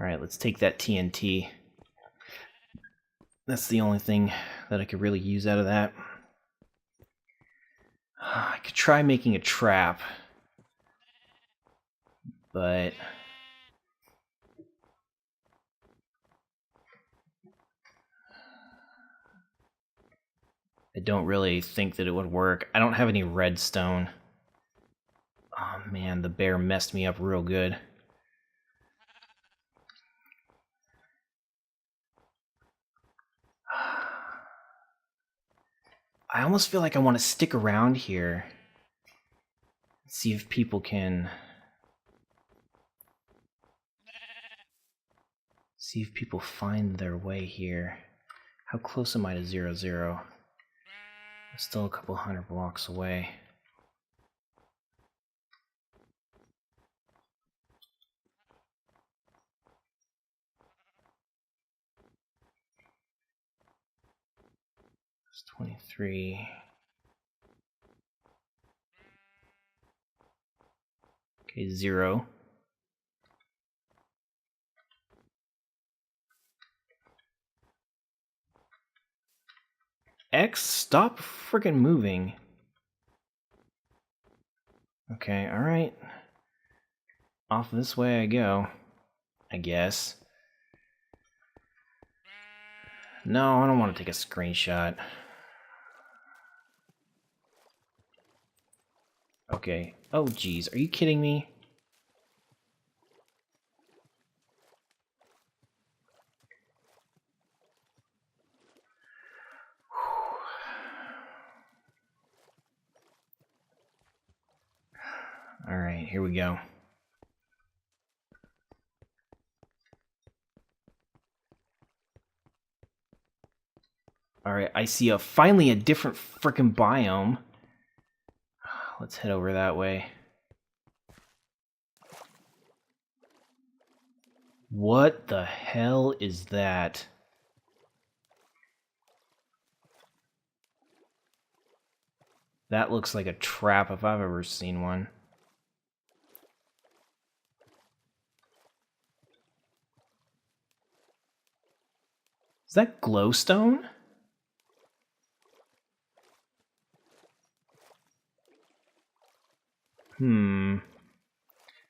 Alright, let's take that TNT. That's the only thing that I could really use out of that. I could try making a trap, but I don't really think that it would work. I don't have any redstone. Oh man, the bear messed me up real good. I almost feel like I want to stick around here. See if people can... See if people find their way here. How close am I to 0-0? I'm still a couple hundred blocks away. It's 23. Okay, 0. X, stop freaking moving. Okay, alright. Off this way I go, I guess. No, I don't want to take a screenshot. Okay. Oh, geez. Are you kidding me? Alright, here we go. Alright, I see finally a different frickin' biome. Let's head over that way. What the hell is that? That looks like a trap if I've ever seen one. Is that glowstone?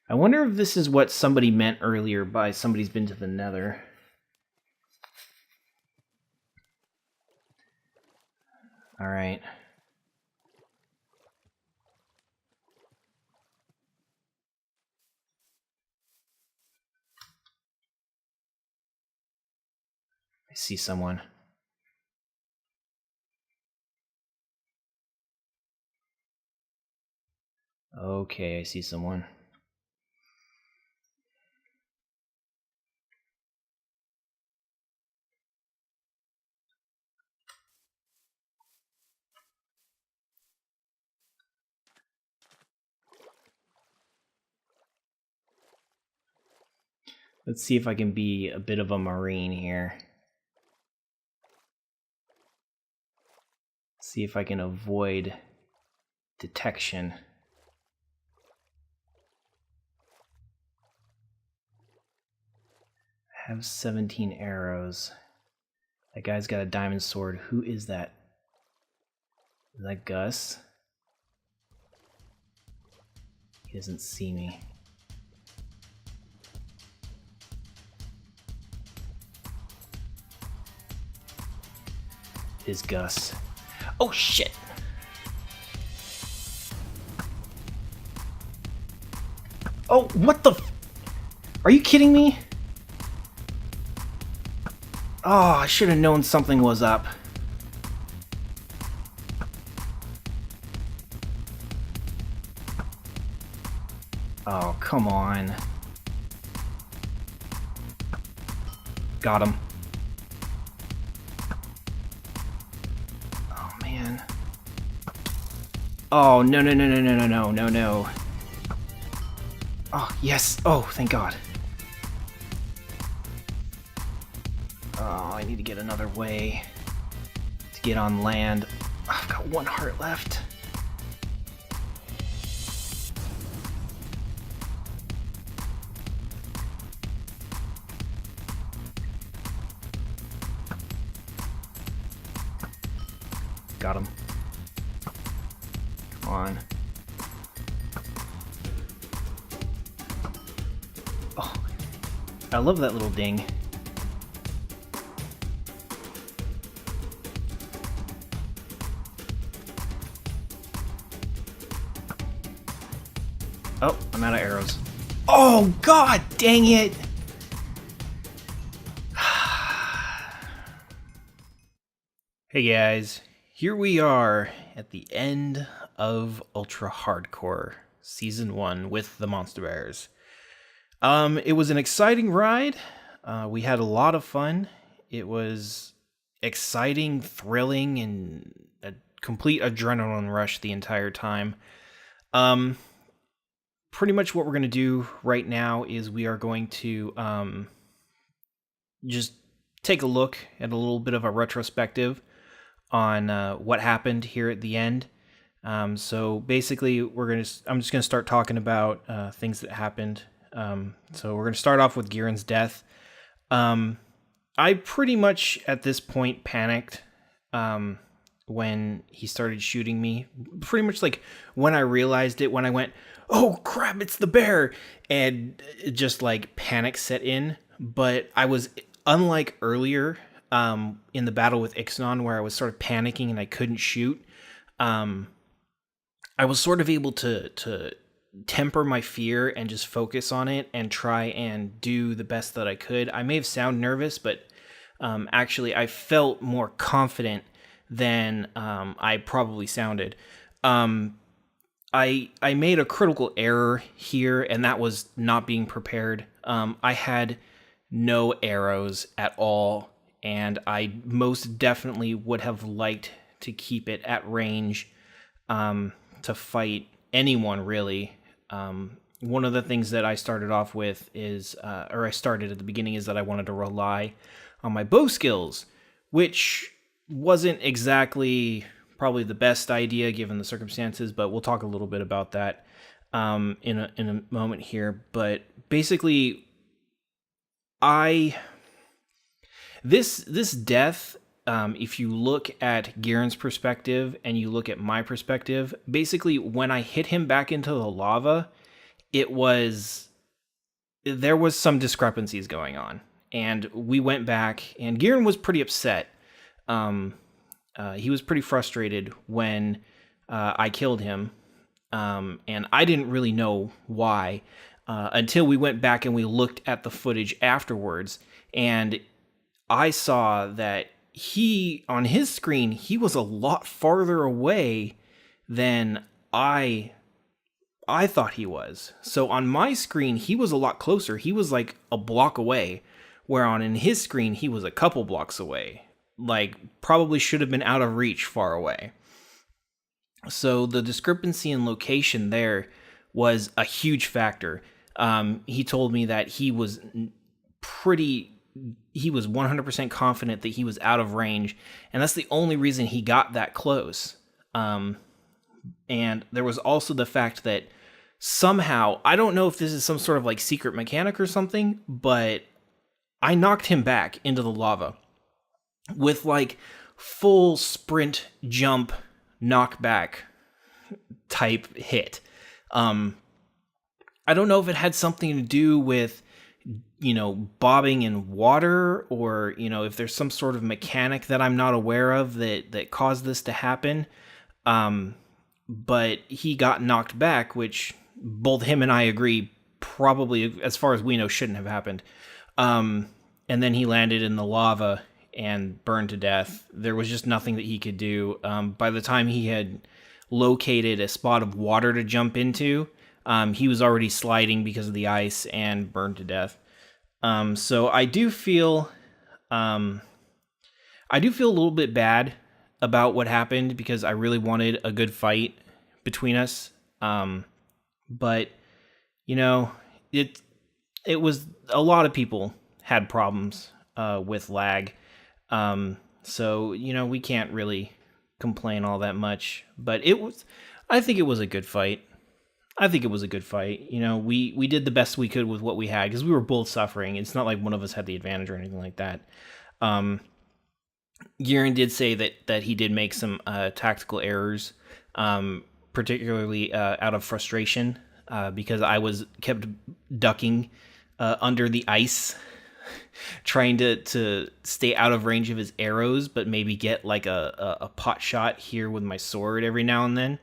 I wonder if this is what somebody meant earlier by somebody's been to the Nether. Alright. I see someone. Okay, I see someone. Let's see if I can be a bit of a marine here. See if I can avoid detection. I have 17 arrows. That guy's got a diamond sword. Who is that? Is that Gus? He doesn't see me. It is Gus. Oh shit! Oh, what the f- Are you kidding me? Oh, I should have known something was up. Oh, come on. Got him. Oh, man. Oh, no, no, no, no, no, no, no, no, no. Oh, yes. Oh, thank God. Oh, I need to get another way to get on land. Oh, I've got 1 heart left. got him. Come on. Oh, I love that little ding. Oh, I'm out of arrows. Oh, god dang it! Hey guys, here we are at the end of Ultra Hardcore Season 1 with the Monstabears. It was an exciting ride. We had a lot of fun. It was exciting, thrilling, and a complete adrenaline rush the entire time. Pretty much what we're going to do right now is we are going to just take a look at a little bit of a retrospective on what happened here at the end. So basically, I'm just going to start talking about things that happened. So we're going to start off with Gieran's death. I pretty much at this point panicked when he started shooting me. Pretty much like when I realized it, when I went, "Oh crap, it's the bear," and just like panic set in. But I was, unlike earlier in the battle with Ixanon, where I was sort of panicking and I couldn't shoot, I was sort of able to temper my fear and just focus on it and try and do the best that I could. I may have sounded nervous, but actually I felt more confident than I probably sounded. I made a critical error here, and that was not being prepared. I had no arrows at all, and I most definitely would have liked to keep it at range to fight anyone, really. One of the things that I started off with is, or I started at the beginning, is that I wanted to rely on my bow skills, which wasn't exactly probably the best idea given the circumstances, but we'll talk a little bit about that in a moment here. But basically, this death, if you look at Gieran's perspective and you look at my perspective, basically when I hit him back into the lava, there was some discrepancies going on, and we went back, and Gieran was pretty upset. He was pretty frustrated when I killed him, and I didn't really know why until we went back and we looked at the footage afterwards, and I saw that on his screen, he was a lot farther away than I thought he was. So on my screen, he was a lot closer. He was like a block away, where in his screen, he was a couple blocks away. Like, probably should have been out of reach far away. So the discrepancy in location there was a huge factor. He told me that he was 100% confident that he was out of range, and that's the only reason he got that close. And there was also the fact that somehow, I don't know if this is some sort of like secret mechanic or something, but I knocked him back into the lava with like full sprint jump knockback type hit. I don't know if it had something to do with, bobbing in water, or, if there's some sort of mechanic that I'm not aware of that caused this to happen. But he got knocked back, which both him and I agree probably, as far as we know, shouldn't have happened. And then he landed in the lava and burned to death. There was just nothing that he could do. By the time he had located a spot of water to jump into, he was already sliding because of the ice and burned to death. So I do feel a little bit bad about what happened, because I really wanted a good fight between us. But it was, a lot of people had problems with lag. So we can't really complain all that much, but I think it was a good fight. We did the best we could with what we had, because we were both suffering. It's not like one of us had the advantage or anything like that. Garen did say that he did make some tactical errors, particularly out of frustration, because I was kept ducking under the ice, trying to stay out of range of his arrows, but maybe get like a pot shot here with my sword every now and then,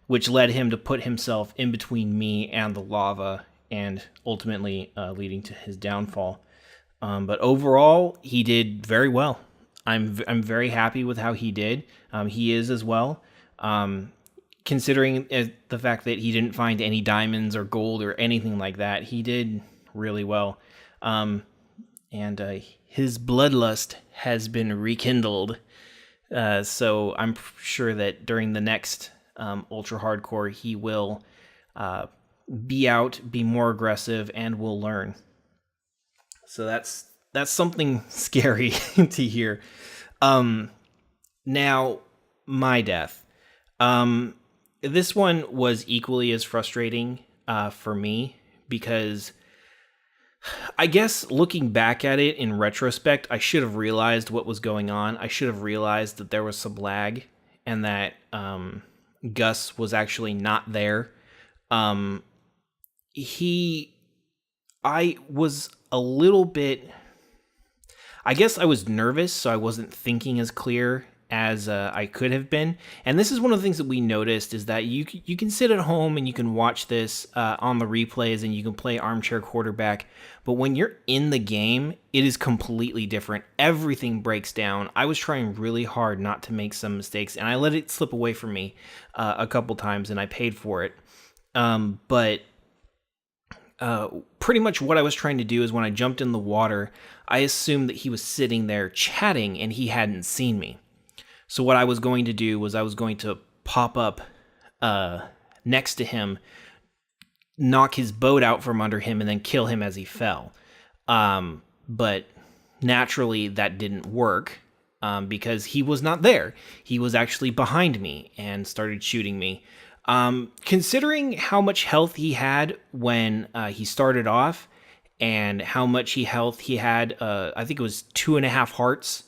which led him to put himself in between me and the lava, and ultimately leading to his downfall. But overall, he did very well. I'm very happy with how he did. He is as well. Considering the fact that he didn't find any diamonds or gold or anything like that, he did really well. And his bloodlust has been rekindled. So I'm sure that during the next Ultra Hardcore, he will be more aggressive, and will learn. So that's something scary to hear. Now, my death. This one was equally as frustrating for me, because I guess looking back at it in retrospect, I should have realized what was going on. I should have realized that there was some lag, and that Gus was actually not there. I was a little bit, I guess I was nervous, so I wasn't thinking as clear as I could have been. And this is one of the things that we noticed, is that you can sit at home and you can watch this on the replays, and you can play armchair quarterback. But when you're in the game, it is completely different. Everything breaks down. I was trying really hard not to make some mistakes, and I let it slip away from me a couple times, and I paid for it. But pretty much what I was trying to do is, when I jumped in the water, I assumed that he was sitting there chatting and he hadn't seen me. So what I was going to do was I was going to pop up next to him, knock his boat out from under him, and then kill him as he fell. But naturally that didn't work because he was not there. He was actually behind me and started shooting me. Considering how much health he had when he started off, and how much health he had, I think it was 2.5 hearts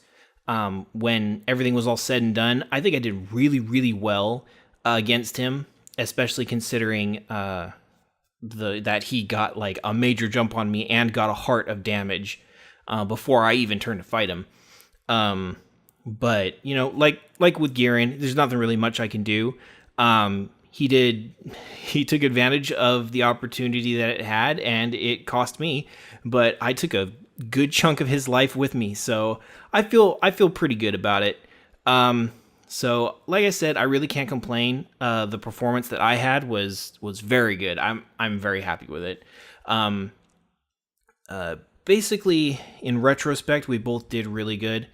when everything was all said and done, I think I did really, really well against him, especially considering that he got like a major jump on me and got a heart of damage before I even turned to fight him. But, you know, like with Garen, there's nothing really much I can do. He took advantage of the opportunity that it had, and it cost me, but I took a good chunk of his life with me, so I feel pretty good about it. So like I said, I really can't complain. The performance that I had was very good. I'm very happy with it. Basically, in retrospect, we both did really good.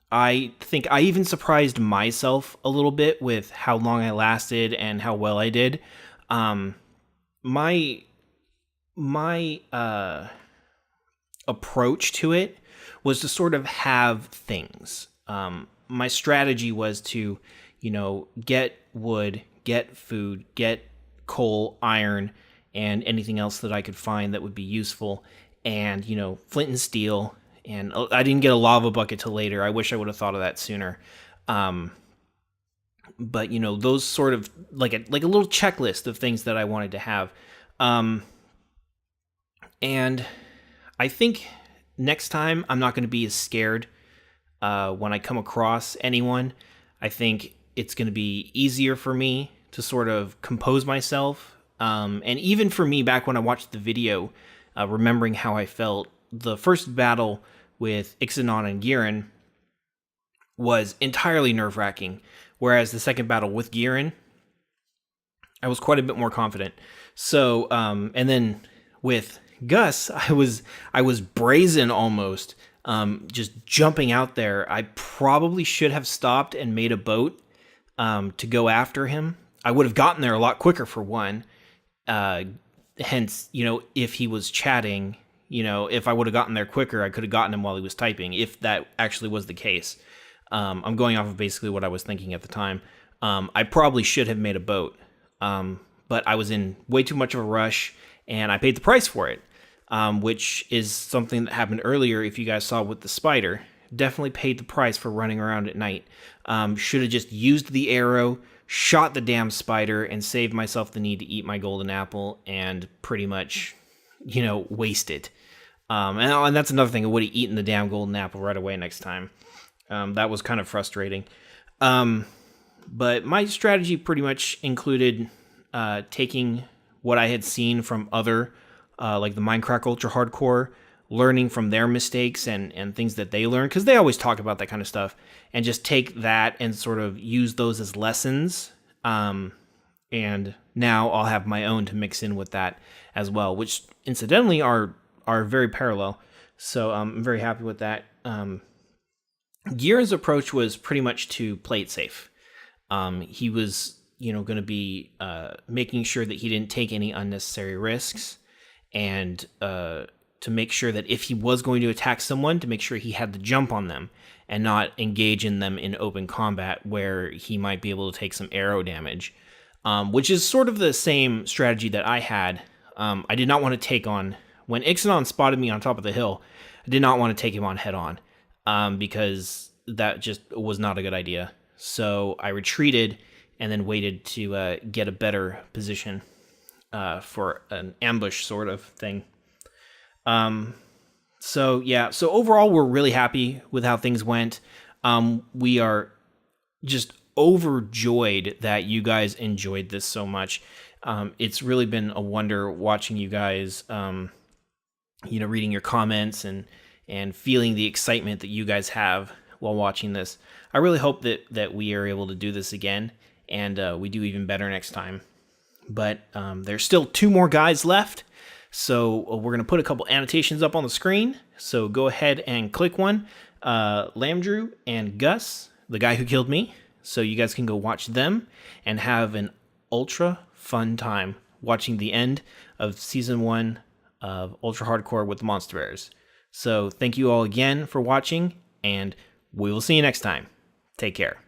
I think I even surprised myself a little bit with how long I lasted and how well I did. My approach to it was to sort of have things. My strategy was to, get wood, get food, get coal, iron, and anything else that I could find that would be useful, and, flint and steel. And I didn't get a lava bucket till later. I wish I would have thought of that sooner. But those sort of like a little checklist of things that I wanted to have. And I think next time I'm not going to be as scared when I come across anyone. I think it's going to be easier for me to sort of compose myself. And even for me, back when I watched the video, remembering how I felt, the first battle with Ixanon and Garen was entirely nerve-wracking, whereas the second battle with Garen, I was quite a bit more confident. So, and then with Gus, I was brazen almost, just jumping out there. I probably should have stopped and made a boat to go after him. I would have gotten there a lot quicker, for one. Hence, if he was chatting, if I would have gotten there quicker, I could have gotten him while he was typing, if that actually was the case. I'm going off of basically what I was thinking at the time. I probably should have made a boat, but I was in way too much of a rush, and I paid the price for it. which is something that happened earlier. If you guys saw with the spider, definitely paid the price for running around at night. Should have just used the arrow, shot the damn spider, and saved myself the need to eat my golden apple and pretty much, waste it. And that's another thing. I would have eaten the damn golden apple right away next time. That was kind of frustrating. But my strategy pretty much included taking what I had seen from other, like the Minecraft Ultra Hardcore, learning from their mistakes and things that they learned, because they always talk about that kind of stuff, and just take that and sort of use those as lessons. And now I'll have my own to mix in with that as well, which incidentally are very parallel. So I'm very happy with that. Gier's approach was pretty much to play it safe. He was, going to be making sure that he didn't take any unnecessary risks, and to make sure that if he was going to attack someone, to make sure he had the jump on them and not engage in them in open combat where he might be able to take some arrow damage, which is sort of the same strategy that I had. I did not want to take on, when Ixodon spotted me on top of the hill, I did not want to take him on head on, because that just was not a good idea. So I retreated and then waited to get a better position for an ambush sort of thing. So overall, we're really happy with how things went. We are just overjoyed that you guys enjoyed this so much. It's really been a wonder watching you guys, reading your comments and feeling the excitement that you guys have while watching this. I really hope that we are able to do this again, and we do even better next time. But there's still 2 more guys left, so we're going to put a couple annotations up on the screen. So go ahead and click one. Lamdrew and Gus, the guy who killed me. So you guys can go watch them and have an ultra fun time watching the end of Season 1 of Ultra Hardcore with the Monstabears. So thank you all again for watching, and we will see you next time. Take care.